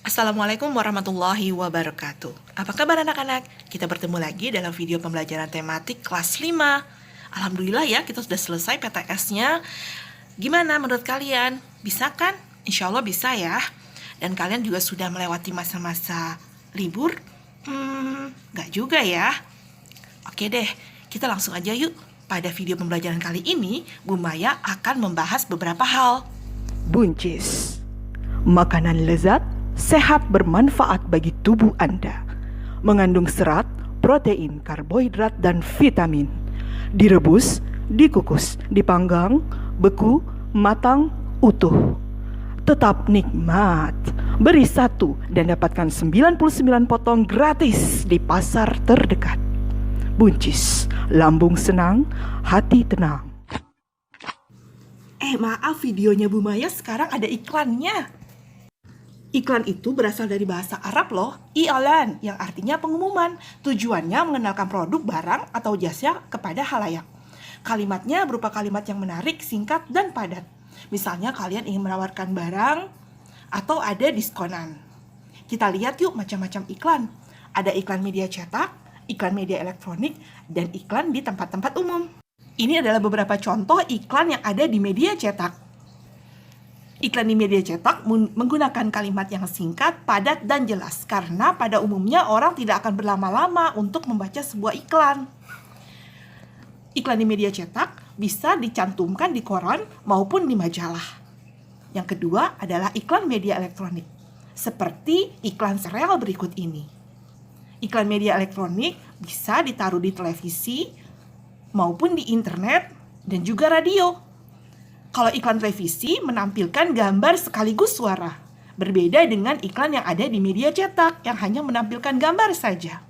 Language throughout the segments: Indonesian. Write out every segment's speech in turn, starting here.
Assalamualaikum warahmatullahi wabarakatuh. Apa kabar anak-anak? Kita bertemu lagi dalam video pembelajaran tematik kelas 5. Alhamdulillah ya, kita sudah selesai PTS-nya. Gimana menurut kalian? Bisa kan? Insya Allah bisa ya. Dan kalian juga sudah melewati masa-masa libur? Nggak juga ya. Oke deh, kita langsung aja yuk. Pada video pembelajaran kali ini, Bu Maya akan membahas beberapa hal. Buncis, makanan lezat, sehat, bermanfaat bagi tubuh Anda. Mengandung serat, protein, karbohidrat, dan vitamin. Direbus, dikukus, dipanggang, beku, matang, utuh. Tetap nikmat. Beri 1 dan dapatkan 99 potong gratis di pasar terdekat. Buncis, lambung senang, hati tenang. Maaf, videonya Bu Maya sekarang ada iklannya. Iklan itu berasal dari bahasa Arab loh, i'lan, yang artinya pengumuman. Tujuannya mengenalkan produk, barang, atau jasa kepada khalayak. Kalimatnya berupa kalimat yang menarik, singkat, dan padat. Misalnya kalian ingin menawarkan barang atau ada diskonan. Kita lihat yuk macam-macam iklan. Ada iklan media cetak, iklan media elektronik, dan iklan di tempat-tempat umum. Ini adalah beberapa contoh iklan yang ada di media cetak. Iklan di media cetak menggunakan kalimat yang singkat, padat, dan jelas. Karena pada umumnya orang tidak akan berlama-lama untuk membaca sebuah iklan. Iklan di media cetak bisa dicantumkan di koran maupun di majalah. Yang kedua adalah iklan media elektronik. Seperti iklan sereal berikut ini. Iklan media elektronik bisa ditaruh di televisi maupun di internet dan juga radio. Kalau iklan televisi menampilkan gambar sekaligus suara. Berbeda dengan iklan yang ada di media cetak yang hanya menampilkan gambar saja.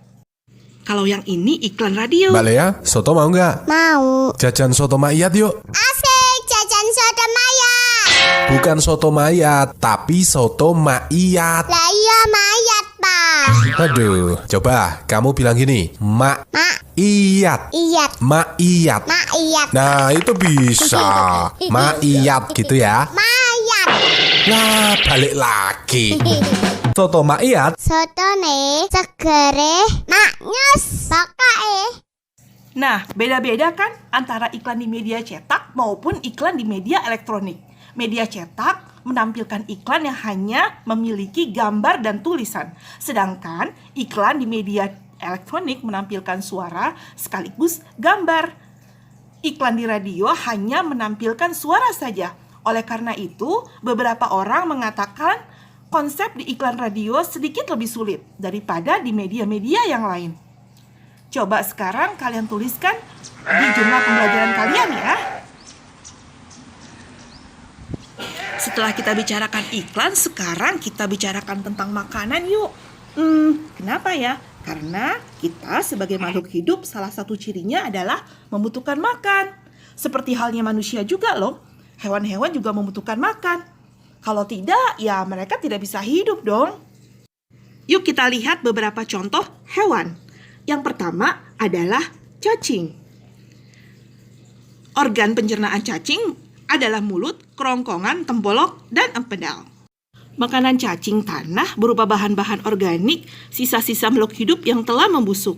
Kalau yang ini iklan radio. Mbak Lea, soto mau nggak? Mau. Jajan soto mayat yuk. Asik, jajan soto mayat. Bukan soto mayat, tapi soto maiyat. Lah iya mayat, Pak. Aduh, coba kamu bilang gini, mak iyat. Iyat. Maiyat. Maiyat. Nah, itu bisa. Maiyat gitu ya. Mayat. Nah, balik lagi. Soto maiyat. Soto nih, segere, maknyus, pokoknya. Nah, beda-beda kan antara iklan di media cetak maupun iklan di media elektronik. Media cetak menampilkan iklan yang hanya memiliki gambar dan tulisan. Sedangkan iklan di media elektronik menampilkan suara sekaligus gambar. Iklan di radio hanya menampilkan suara saja. Oleh karena itu, beberapa orang mengatakan konsep di iklan radio sedikit lebih sulit daripada di media-media yang lain. Coba sekarang kalian tuliskan di jurnal pembelajaran kalian ya. Setelah kita bicarakan iklan, sekarang kita bicarakan tentang makanan yuk. Kenapa ya? Karena kita sebagai makhluk hidup, salah satu cirinya adalah membutuhkan makan. Seperti halnya manusia juga loh. Hewan-hewan juga membutuhkan makan. Kalau tidak, ya mereka tidak bisa hidup dong. Yuk kita lihat beberapa contoh hewan. Yang pertama adalah cacing. Organ pencernaan cacing adalah mulut, kerongkongan, tembolok, dan empedal. Makanan cacing tanah berupa bahan-bahan organik, sisa-sisa makhluk hidup yang telah membusuk.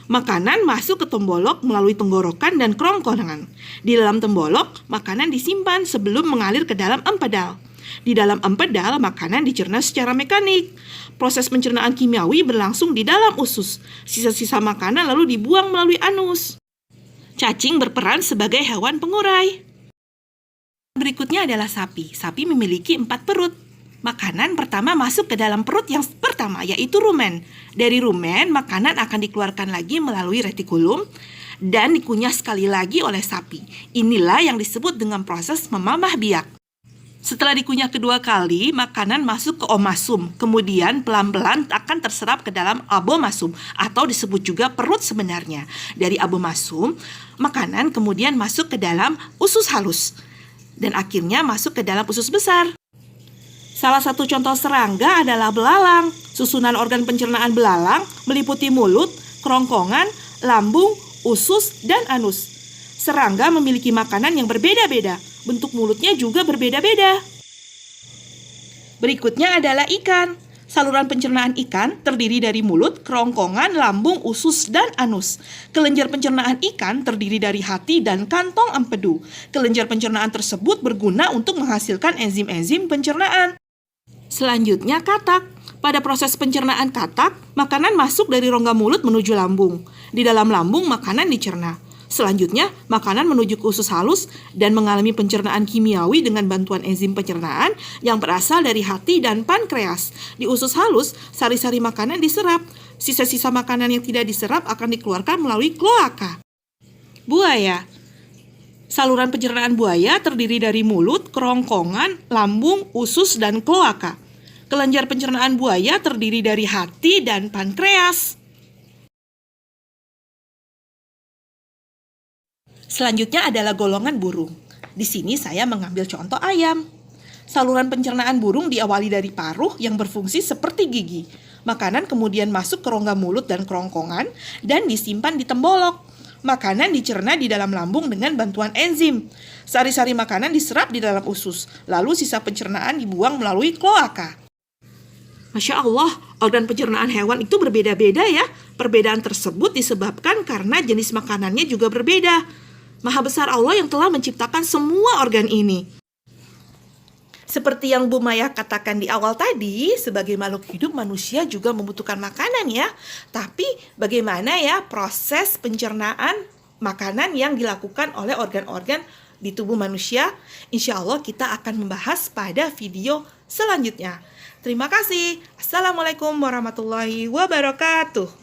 Makanan masuk ke tembolok melalui tenggorokan dan kerongkongan. Di dalam tembolok, makanan disimpan sebelum mengalir ke dalam empedal. Di dalam empedal, makanan dicerna secara mekanik. Proses pencernaan kimiawi berlangsung di dalam usus. Sisa-sisa makanan lalu dibuang melalui anus. Cacing berperan sebagai hewan pengurai. Berikutnya adalah sapi. Sapi memiliki 4 perut. Makanan pertama masuk ke dalam perut yang pertama, yaitu rumen. Dari rumen, makanan akan dikeluarkan lagi melalui retikulum dan dikunyah sekali lagi oleh sapi. Inilah yang disebut dengan proses memamah biak. Setelah dikunyah kedua kali, makanan masuk ke omasum. Kemudian pelan-pelan akan terserap ke dalam abomasum atau disebut juga perut sebenarnya. Dari abomasum, makanan kemudian masuk ke dalam usus halus dan akhirnya masuk ke dalam usus besar. Salah satu contoh serangga adalah belalang. Susunan organ pencernaan belalang meliputi mulut, kerongkongan, lambung, usus, dan anus. Serangga memiliki makanan yang berbeda-beda. Bentuk mulutnya juga berbeda-beda. Berikutnya adalah ikan. Saluran pencernaan ikan terdiri dari mulut, kerongkongan, lambung, usus, dan anus. Kelenjar pencernaan ikan terdiri dari hati dan kantong empedu. Kelenjar pencernaan tersebut berguna untuk menghasilkan enzim-enzim pencernaan. Selanjutnya katak. Pada proses pencernaan katak, makanan masuk dari rongga mulut menuju lambung. Di dalam lambung, makanan dicerna. Selanjutnya, makanan menuju ke usus halus dan mengalami pencernaan kimiawi dengan bantuan enzim pencernaan yang berasal dari hati dan pankreas. Di usus halus, sari-sari makanan diserap. Sisa-sisa makanan yang tidak diserap akan dikeluarkan melalui kloaka. Buaya. Saluran pencernaan buaya terdiri dari mulut, kerongkongan, lambung, usus, dan kloaka. Kelenjar pencernaan buaya terdiri dari hati dan pankreas. Selanjutnya adalah golongan burung. Di sini saya mengambil contoh ayam. Saluran pencernaan burung diawali dari paruh yang berfungsi seperti gigi. Makanan kemudian masuk ke rongga mulut dan kerongkongan dan disimpan di tembolok. Makanan dicerna di dalam lambung dengan bantuan enzim. Sari-sari makanan diserap di dalam usus, lalu sisa pencernaan dibuang melalui kloaka. Masya Allah, organ pencernaan hewan itu berbeda-beda ya. Perbedaan tersebut disebabkan karena jenis makanannya juga berbeda. Maha besar Allah yang telah menciptakan semua organ ini. Seperti yang Bu Maya katakan di awal tadi, sebagai makhluk hidup manusia juga membutuhkan makanan ya. Tapi bagaimana ya proses pencernaan makanan yang dilakukan oleh organ-organ di tubuh manusia? Insya Allah kita akan membahas pada video selanjutnya. Terima kasih. Assalamualaikum warahmatullahi wabarakatuh.